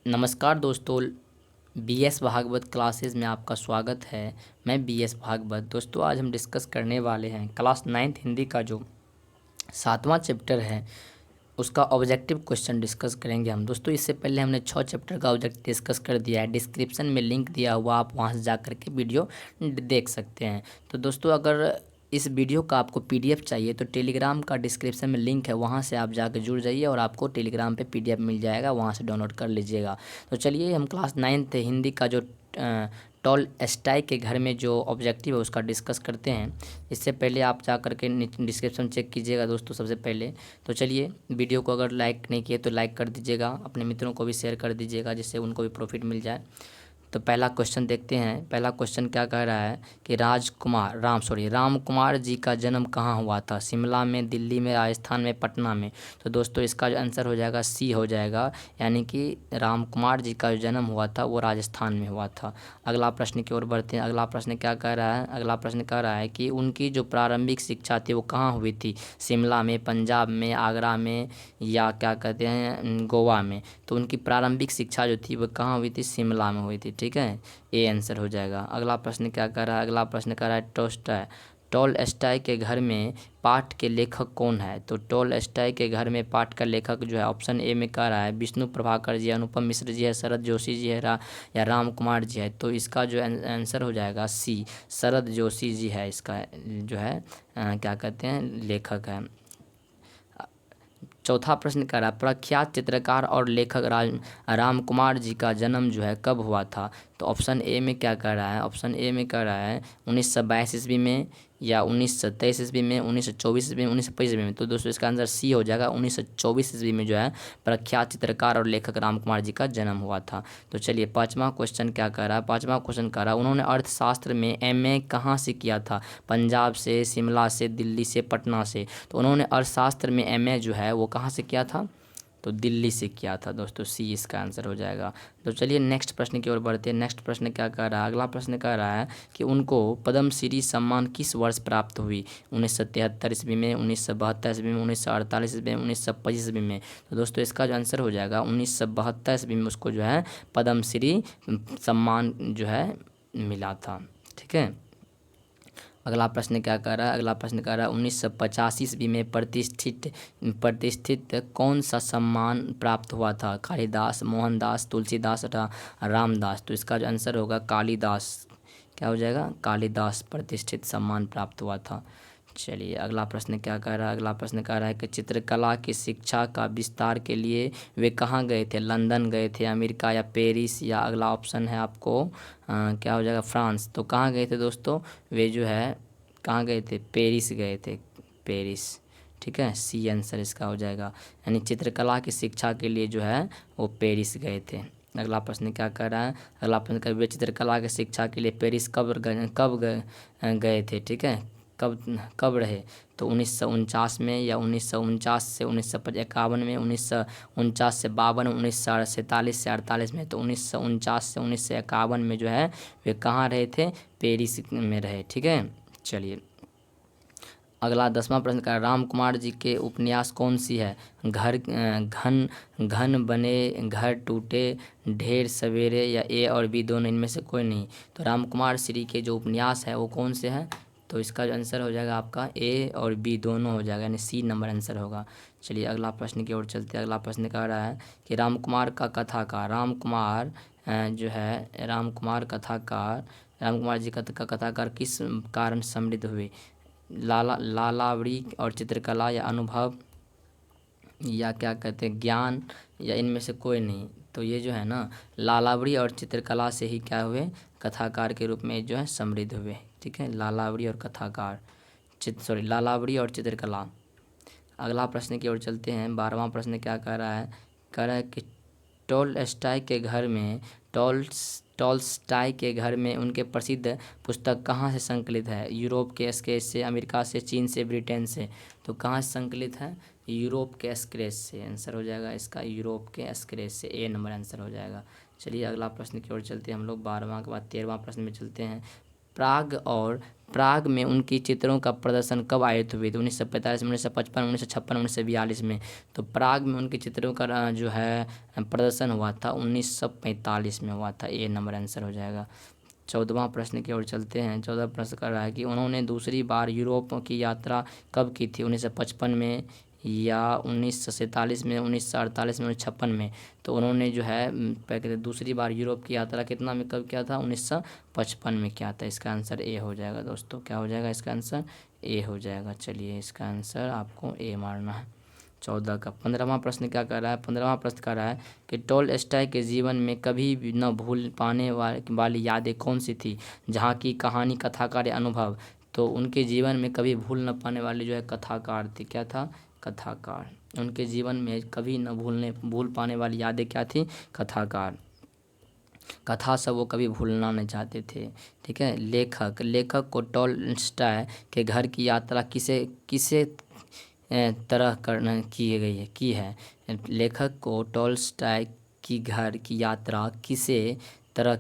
नमस्कार दोस्तों, BS Bhagavat classes में आपका स्वागत है। मैं बीएस भागवत। दोस्तों, आज हम डिस्कस करने वाले हैं क्लास 9th हिंदी का जो 7वां चैप्टर है उसका ऑब्जेक्टिव क्वेश्चन डिस्कस करेंगे हम। दोस्तों, इससे पहले हमने 6 चैप्टर का ऑब्जेक्ट डिस्कस कर दिया है। डिस्क्रिप्शन में लिंक दिया हुआ, आप वहां से जा कर के वीडियो देख सकते हैं। तो दोस्तों, अगर इस वीडियो का आपको पीडीएफ चाहिए तो टेलीग्राम का डिस्क्रिप्शन में लिंक है, वहां से आप जाकर जुड़ जाइए और आपको टेलीग्राम पे पीडीएफ मिल जाएगा, वहां से डाउनलोड कर लीजिएगा। तो चलिए हम क्लास 9th हिंदी का जो टॉल स्टाई के घर में जो ऑब्जेक्टिव है उसका डिस्कस करते हैं। इससे पहले आप जा कर के डिस्क्रिप्शन चेक कीजिएगा दोस्तों सबसे पहले। तो चलिए, वीडियो को अगर लाइक नहीं किए तो लाइक कर दीजिएगा, अपने मित्रों को भी शेयर कर दीजिएगा जिससे उनको भी प्रॉफिट मिल जाए। तो पहला क्वेश्चन देखते हैं। पहला क्वेश्चन क्या कह रहा है कि राम कुमार जी का जन्म कहाँ हुआ था? शिमला में, दिल्ली में, राजस्थान में, पटना में। तो दोस्तों, इसका जो आंसर हो जाएगा सी हो जाएगा, यानी कि राम कुमार जी का जो जन्म हुआ था वो राजस्थान में हुआ था। अगला प्रश्न की ओर बढ़ते हैं। अगला प्रश्न क्या कह रहा है? अगला प्रश्न कह रहा है कि उनकी जो प्रारंभिक शिक्षा थी वो कहाँ हुई थी? शिमला में, पंजाब में, आगरा में, या क्या कहते हैं गोवा में। तो उनकी प्रारंभिक शिक्षा जो थी वो कहाँ हुई थी? शिमला में हुई थी। ठीक है, ए आंसर हो जाएगा। अगला प्रश्न क्या कर रहा है? अगला प्रश्न कर रहा है टॉलस्टॉय के घर में पाठ के लेखक कौन है? तो टॉलस्टॉय के घर में पाठ का लेखक जो है ऑप्शन ए में कह रहा है विष्णु प्रभाकर जी, अनुपम मिश्र जी है, शरद जोशी जी है, या राम कुमार जी है। तो इसका जो आंसर हो जाएगा सी, शरद जोशी जी है इसका जो है क्या कहते हैं लेखक है। चौथा प्रश्न कह रहा है प्रख्यात चित्रकार और लेखक राम कुमार जी का जन्म जो है कब हुआ था? तो ऑप्शन ए में क्या कह रहा है? ऑप्शन ए में कह रहा है 1922 ईस्वी में, या 1923 ईस्वी में, 1924 ईस्वी में, 1925 ईस्वी में। तो दोस्तों, इसका आंसर सी हो जाएगा, 1924 ईस्वी में जो है प्रख्यात चित्रकार और लेखक राम कुमार जी का जन्म हुआ था। तो चलिए, पाँचवा क्वेश्चन क्या कह रहा है? पाँचवा क्वेश्चन कह रहा है उन्होंने अर्थशास्त्र में एमए कहाँ से किया था? पंजाब से, शिमला से, दिल्ली से, पटना से। तो उन्होंने अर्थशास्त्र में एमए जो है वो कहाँ से किया था? तो दिल्ली से किया था दोस्तों, सी इसका आंसर हो जाएगा। तो चलिए नेक्स्ट प्रश्न की ओर बढ़ते हैं। नेक्स्ट प्रश्न क्या कह रहा है? अगला प्रश्न कह रहा है कि उनको पद्मश्री सम्मान किस वर्ष प्राप्त हुई? 1973 ईस्वी में, 1972 ईस्वी में, 1948 ईस्वी में, 1925 ईस्वी में। तो दोस्तों, इसका जो आंसर हो जाएगा 1972 ईस्वी में उसको जो है पद्मश्री सम्मान जो है मिला था। ठीक है, अगला प्रश्न क्या कर रहा है? अगला प्रश्न कर रहा है 1985 ईस्वी में प्रतिष्ठित कौन सा सम्मान प्राप्त हुआ था? कालिदास, मोहनदास, तुलसीदास अथवा रामदास। तो इसका जो आंसर होगा कालिदास। क्या हो जाएगा? कालिदास प्रतिष्ठित सम्मान प्राप्त हुआ था। चलिए, अगला प्रश्न क्या कह रहा है? अगला प्रश्न कह रहा है कि चित्रकला की शिक्षा का विस्तार के लिए वे कहाँ गए थे? लंदन गए थे, अमेरिका, या पेरिस, या अगला ऑप्शन है आपको क्या हो जाएगा फ्रांस। तो कहाँ गए थे दोस्तों? वे जो है कहाँ गए थे? पेरिस गए थे, पेरिस। ठीक है, सी आंसर इसका हो जाएगा, यानी चित्रकला की शिक्षा के लिए जो है वो पेरिस गए थे। अगला प्रश्न क्या कर रहा है? अगला प्रश्न कर वे चित्रकला की शिक्षा के लिए पेरिस कब गए थे? ठीक है, कब कब रहे? तो 1949 में, या 1949 से 1951 में, 1949 से 52, 1947 से 48 में। तो 1949 से 1951 में जो है वे कहाँ रहे थे? पेरिस में रहे। ठीक है, चलिए अगला 10वां प्रश्न का राम कुमार जी के उपन्यास कौन सी है? घन घन बने, घर टूटे, ढेर सवेरे, या ए और बी दोनों इनमें से कोई नहीं। तो राम कुमार श्री के जो उपन्यास है वो कौन से हैं? तो इसका जो आंसर हो जाएगा आपका ए और बी दोनों हो जाएगा, यानी सी नंबर आंसर होगा। चलिए अगला प्रश्न की ओर चलते हैं। अगला प्रश्न कह रहा है कि राम कुमार का कथाकार जो है राम कुमार जी का कथाकार किस कारण समृद्ध हुए? लालावड़ी और चित्रकला, या अनुभव, या क्या कहते हैं ज्ञान, या इनमें से कोई नहीं। तो ये जो है ना लालावड़ी और चित्रकला से ही क्या हुए? कथाकार के रूप में जो है समृद्ध हुए। ठीक है, लालावड़ी और कथाकार लालावड़ी और चित्रकला। अगला प्रश्न की ओर चलते हैं। 12वां प्रश्न क्या कह रहा है? कह रहा है कि टॉलस्टॉय के घर में टॉलस्टॉय के घर में उनके प्रसिद्ध पुस्तक कहाँ से संकलित है? यूरोप के स्केच से, अमेरिका से, चीन से, ब्रिटेन से। तो कहाँ से संकलित है? यूरोप के स्केच से आंसर हो जाएगा इसका, यूरोप के स्केच से, ए नंबर आंसर हो जाएगा। चलिए अगला प्रश्न की ओर चलते हैं हम लोग। 12वां के बाद 13वां प्रश्न में चलते हैं। प्राग में उनकी चित्रों का प्रदर्शन कब आयोजित हुई थी? 1945 में, 1955, 1956, 1942 में। तो प्राग में उनके चित्रों का जो है प्रदर्शन हुआ था 1945 में हुआ था। ए नंबर आंसर हो जाएगा। 14वां प्रश्न की ओर चलते हैं। 14वां प्रश्न कर रहा है कि उन्होंने दूसरी बार यूरोप की यात्रा कब की थी? 1955 में या 1947 में, 1948 में, 1956 में। तो उन्होंने जो है कहते दूसरी बार यूरोप की यात्रा कितना में कब किया था? 1955 में किया था। इसका आंसर ए हो जाएगा दोस्तों। क्या हो जाएगा इसका आंसर? ए हो जाएगा। चलिए इसका आंसर आपको ए मारना है 14 का। 15वां प्रश्न क्या कर रहा है? 15वां प्रश्न कर रहा है कि टॉलस्टॉय के जीवन में कभी भी न भूल पाने वाली यादें कौन सी थी? जहाँ की कहानी, कथाकार या अनुभव। तो उनके जीवन में कभी भूल न पाने वाली जो है कथाकार थी। क्या था? कथाकार। उनके जीवन में कभी न भूल पाने वाली यादें क्या थी? कथाकार। कथा सब वो कभी भूलना नहीं चाहते थे। ठीक है। लेखक को टॉलस्टॉय के घर की यात्रा किसे किसे तरह करना की है। लेखक को टॉलस्टॉय की घर की यात्रा किसे तरह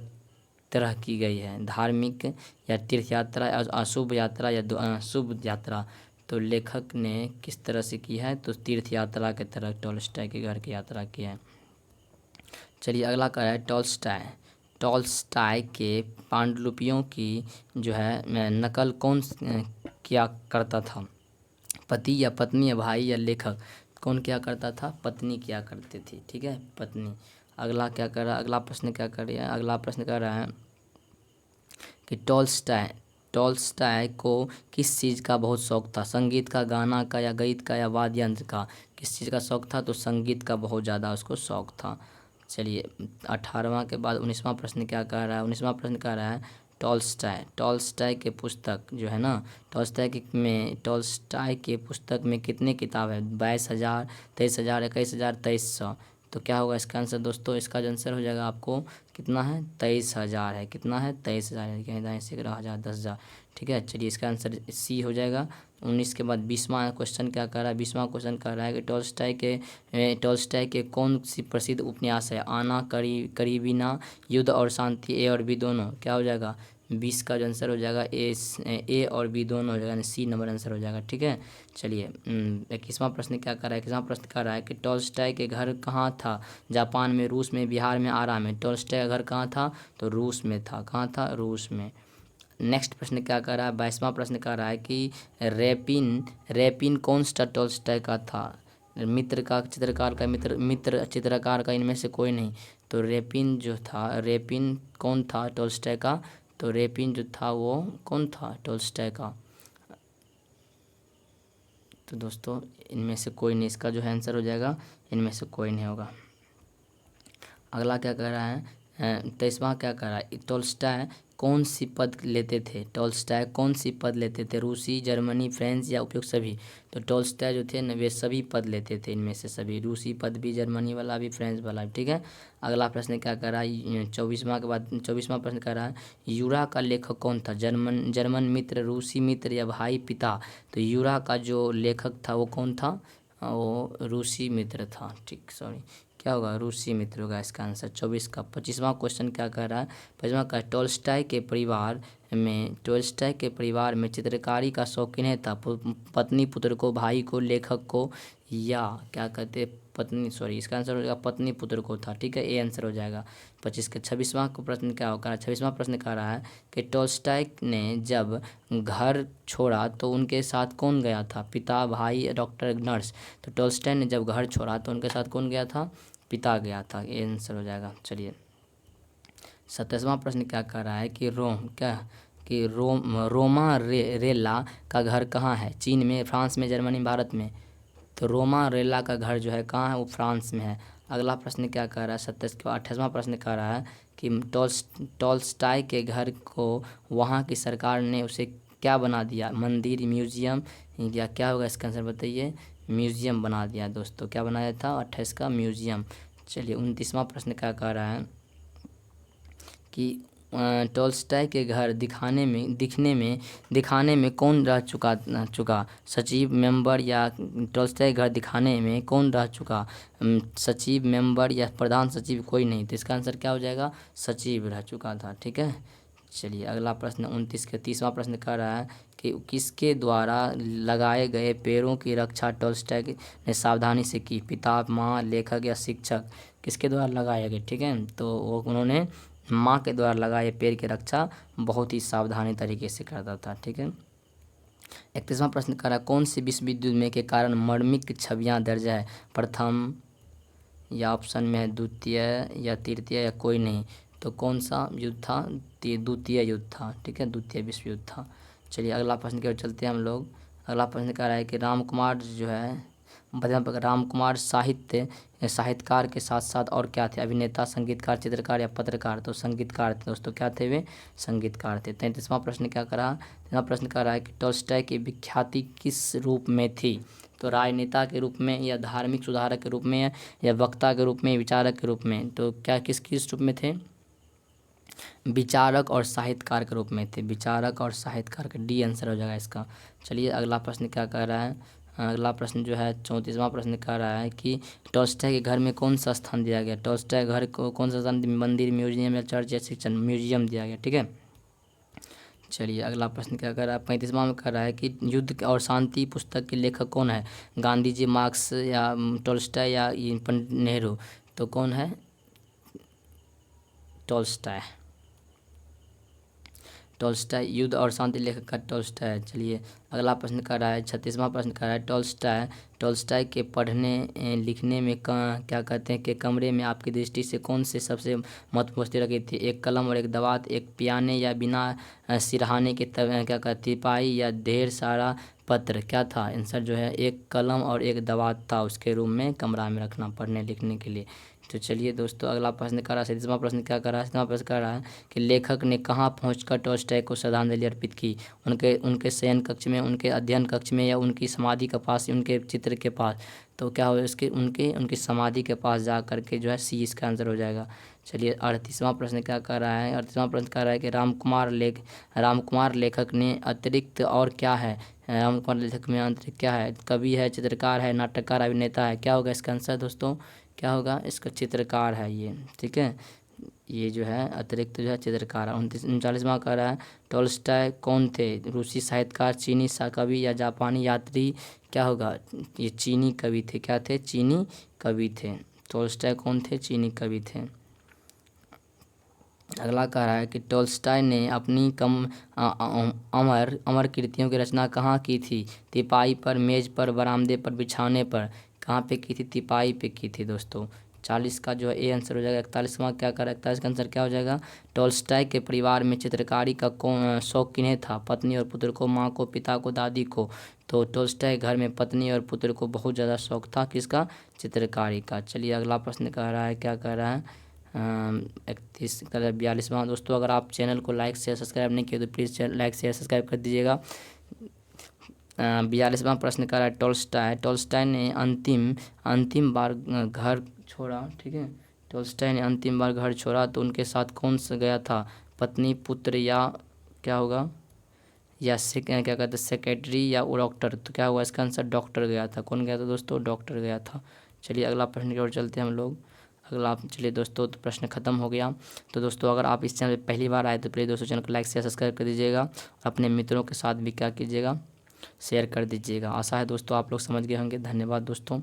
तरह की गई है? धार्मिक या तीर्थ यात्रा, या अशुभ यात्रा, या शुभ यात्रा। तो लेखक ने किस तरह से की है? तो तीर्थ यात्रा के तरह टॉलस्टॉय के घर की यात्रा की है। चलिए अगला क्या है? टॉलस्टॉय के पांडुलिपियों की जो है नकल कौन किया करता था? पति या पत्नी या भाई या लेखक? कौन क्या करता था? पत्नी किया करती थी। ठीक है, पत्नी। अगला क्या कर रहा है? अगला प्रश्न क्या कर रहा है? अगला प्रश्न कर रहा है कि टॉलस्टॉय को किस चीज़ का बहुत शौक था? संगीत का, गाना का, या गीत का, या वाद्य यंत्र का? किस चीज़ का शौक था? तो संगीत का बहुत ज़्यादा उसको शौक था। चलिए 18वां के बाद 19वां प्रश्न क्या कह रहा है? 19वां प्रश्न कह रहा है टॉलस्टॉय के पुस्तक जो है ना, टॉलस्टॉय के पुस्तक में कितने किताब है? 22,000, 23,000, 21,000, 2300। तो क्या होगा इसका आंसर दोस्तों? इसका जो आंसर हो जाएगा आपको कितना है? 23,000 है। कितना है? 23,000। कहीं दाएँ से 11,000, 10,000। ठीक है। चलिए इसका आंसर सी हो जाएगा। 19 के बाद 20वां क्वेश्चन क्या कर रहा है? 20वां क्वेश्चन कर रहा है कि टॉलस्टॉय के कौन सी प्रसिद्ध उपन्यास है? आना करीबिना, युद्ध और शांति, ए और बी दोनों। क्या हो जाएगा? 20 का जो आंसर हो जाएगा ए और बी दोनों हो जाएगा, यानी सी नंबर आंसर हो जाएगा। ठीक है। चलिए 21वां प्रश्न क्या कर रहा है? 21वां प्रश्न कर रहा है कि टॉलस्टॉय के घर कहाँ था? जापान में, रूस में, बिहार में, आरा में। टॉलस्टॉय का घर कहाँ था? तो रूस में था। कहाँ था? रूस में। नेक्स्ट प्रश्न क्या कर रहा है? 22वां प्रश्न कर रहा है कि रैपिन कौन सा टॉलस्टॉय का था? मित्र का, चित्रकार का, मित्र चित्रकार का, इनमें से कोई नहीं। तो रैपिन कौन था टॉलस्टॉय का? तो रैपिन जो था वो कौन था टॉलस्टॉय का? तो दोस्तों इनमें से कोई नहीं। इसका जो है आंसर हो जाएगा इनमें से कोई नहीं होगा। अगला क्या कह रहा है? 23वां क्या कह रहा है? टॉलस्टॉय कौन सी पद लेते थे? टॉलस्टॉय कौन सी पद लेते थे? रूसी, जर्मनी, फ्रेंच, या उपयुक्त सभी? तो टॉलस्टॉय जो थे ना वे सभी पद लेते थे। इनमें से सभी, रूसी पद भी, जर्मनी वाला भी, फ्रेंच वाला भी। ठीक है। अगला प्रश्न क्या कर रहा है? 24वां के बाद 24वां प्रश्न कर रहा है यूरा का लेखक कौन था? जर्मन मित्र, रूसी मित्र, या भाई पिता? तो यूरा का जो लेखक था वो कौन था? वो रूसी मित्र था। ठीक, सॉरी, क्या होगा? रूसी मित्र होगा इसका आंसर 24 का। 25वां क्वेश्चन क्या कर रहा है? 25वां का टॉलस्टॉय के परिवार में चित्रकारी का शौक किन्हें था? पत्नी, पुत्र को, भाई को, लेखक को, या क्या कहते पत्नी, सॉरी, इसका आंसर हो जाएगा पत्नी पुत्र को था। ठीक है, ए आंसर हो जाएगा 25 का। 26वां प्रश्न क्या होगा? 26वां प्रश्न कह रहा है कि टॉलस्टॉय ने जब घर छोड़ा तो उनके साथ कौन गया था? पिता, भाई, डॉक्टर, नर्स? तो टॉलस्टॉय ने जब घर छोड़ा तो उनके साथ कौन गया था? पिता गया था। ये आंसर हो जाएगा। चलिए 27वां प्रश्न क्या कर रहा है कि रोमा रेला का घर कहाँ है? चीन में, फ्रांस में, जर्मनी, भारत में? तो रोमा रेला का घर जो है कहाँ है? वो फ्रांस में है। अगला प्रश्न क्या कर रहा है? 27 के 28वां प्रश्न कर रहा है कि टॉलस्टॉय के घर को वहाँ की सरकार ने उसे क्या बना दिया? मंदिर, म्यूजियम, या क्या होगा इसका आंसर बताइए? म्यूजियम बना दिया दोस्तों। क्या बनाया था? 28 का म्यूजियम। चलिए 29वां प्रश्न क्या कह रहा है कि टॉलस्टॉय के घर दिखाने में कौन रह चुका? सचिव, मेंबर, या टॉलस्टॉय घर दिखाने में कौन रह चुका? सचिव, मेंबर, या प्रधान सचिव? कोई नहीं। तो इसका आंसर क्या हो जाएगा? सचिव रह चुका था। ठीक है। चलिए अगला प्रश्न 29 का 30वां प्रश्न कह रहा है कि किसके द्वारा लगाए गए पेड़ों की रक्षा टॉल्स्टॉय ने सावधानी से की? पिता, माँ, लेखक या शिक्षक? किसके द्वारा लगाए गए? ठीक है, तो वो उन्होंने माँ के द्वारा लगाए पेड़ की रक्षा बहुत ही सावधानी तरीके से करता था। ठीक है, 31वां प्रश्न कर रहा है कौन सी विश्व युद्ध में के कारण मर्मिक छवियां दर्ज है? प्रथम या ऑप्शन में है द्वितीय या तृतीय या कोई नहीं? तो कौन सा युद्ध था? द्वितीय युद्ध था। ठीक है, द्वितीय विश्व युद्ध था। चलिए अगला प्रश्न की ओर चलते हैं हम लोग। अगला प्रश्न कह रहा है कि राम कुमार जो है राम कुमार साहित्यकार के साथ साथ और क्या थे? अभिनेता, संगीतकार, चित्रकार या पत्रकार? तो संगीतकार थे दोस्तों। क्या थे वे? संगीतकार थे। 33वां प्रश्न क्या करा? 33वां प्रश्न कह रहा है कि टॉल्स्टॉय की विख्याति किस रूप में थी? तो राजनेता के रूप में या धार्मिक सुधारक के रूप में या वक्ता के रूप में, विचारक के रूप में? तो क्या किस रूप में थे? विचारक और साहित्यकार के रूप में थे। विचारक और साहित्यकार का डी आंसर हो जाएगा इसका। चलिए अगला प्रश्न क्या कह रहा है? अगला प्रश्न जो है 34वां प्रश्न कह रहा है कि टॉल्स्टॉय के घर में कौन सा स्थान दिया गया? टॉल्स्टॉय घर को कौन सा स्थान? मंदिर, म्यूजियम या चर्च या शिक्षण? म्यूजियम दिया गया। ठीक है, चलिए अगला प्रश्न क्या कर रहा है? 35वां में कह रहा है कि युद्ध और शांति पुस्तक के लेखक कौन है? गांधी जी, मार्क्स या टॉल्स्टॉय या पंडित नेहरू? तो कौन है? टॉल्स्टॉय। टॉल्स्टॉय युद्ध और शांति लेखक का टॉल्स्टॉय है। चलिए अगला प्रश्न कर रहा है 36वां प्रश्न कर रहा है टॉल्स्टॉय के पढ़ने लिखने में क्या कहते हैं कि कमरे में आपकी दृष्टि से कौन से सबसे महत्वपूर्ण वस्तु रखी थी? एक कलम और एक दवात, एक पियाने या बिना सिरहाने के क्या कहते तिपाही या ढेर सारा पत्र? क्या था आंसर? जो है एक कलम और एक दवात था उसके रूम में, कमरा में रखना पढ़ने लिखने के लिए। तो चलिए दोस्तों अगला प्रश्न कर रहा है 37वां प्रश्न क्या कर रहा है? 37वां प्रश्न कर रहा है कि लेखक ने कहाँ पहुंचकर टॉल्स्टॉय को श्रद्धांजलि अर्पित की? उनके शयन कक्ष में, उनके अध्ययन कक्ष में या उनकी समाधि के पास, उनके चित्र के पास? तो क्या हो इसके उनकी समाधि के पास जा करके जो है सी इसका आंसर हो जाएगा। चलिए 38वां प्रश्न क्या कर रहा है? 38वां प्रश्न कर रहा है कि राम कुमार लेखक ने अतिरिक्त और क्या है? राम कुमार लेखक में अतिरिक्त क्या है? कवि है, चित्रकार है, नाटककार, अभिनेता है? क्या होगा इसका आंसर दोस्तों? क्या होगा इसका? चित्रकार है ये। ठीक है, ये जो है अतिरिक्त जो है चित्रकार है। 39वां कह रहा है टॉल्स्टॉय कौन थे? रूसी साहित्यकार, चीनी कवि या जापानी यात्री? क्या होगा? ये चीनी कवि थे। क्या थे? चीनी कवि थे। टॉल्स्टॉय कौन थे? चीनी कवि थे। अगला कह रहा है कि टॉल्स्टॉय ने अपनी अमर कृतियों की रचना कहाँ की थी? तिपाही पर, मेज पर, बरामदे पर, बिछाने पर? कहाँ पे की थी? तिपाही पे की थी दोस्तों। 40 का जो है ए आंसर हो जाएगा। 41वां क्या कर 41 का आंसर क्या हो जाएगा? टॉल्स्टॉय के परिवार में चित्रकारी का शौक किन्हें था? पत्नी और पुत्र को, माँ को, पिता को, दादी को? तो टॉल्स्टॉय घर में पत्नी और पुत्र को बहुत ज़्यादा शौक था किसका? चित्रकारी का। चलिए अगला प्रश्न कह रहा है क्या कह रहा है? 42वां दोस्तों अगर आप चैनल को लाइक शेयर सब्सक्राइब नहीं किए तो प्लीज़ लाइक शेयर सब्सक्राइब कर दीजिएगा। 42वां प्रश्न कर रहा है टॉल्स्टॉय ने अंतिम बार घर छोड़ा? ठीक है, टॉल्स्टॉय ने अंतिम बार घर छोड़ा तो उनके साथ कौन सा गया था? पत्नी, पुत्र या क्या होगा? या क्या कहते हैं सेक्रेटरी या डॉक्टर? तो क्या हुआ इसका आंसर? डॉक्टर गया था। कौन गया था दोस्तों? डॉक्टर गया था। चलिए अगला प्रश्न की ओर चलते हैं हम लोग। अगला चलिए दोस्तों तो प्रश्न खत्म हो गया। तो दोस्तों अगर आप इस चैनल पर पहली बार आए तो प्लीज़ दोस्तों चैनल को लाइक शेयर सब्सक्राइब कर दीजिएगा। अपने मित्रों के साथ भी क्या कीजिएगा? शेयर कर दीजिएगा। आशा है दोस्तों आप लोग समझ गए होंगे। धन्यवाद दोस्तों।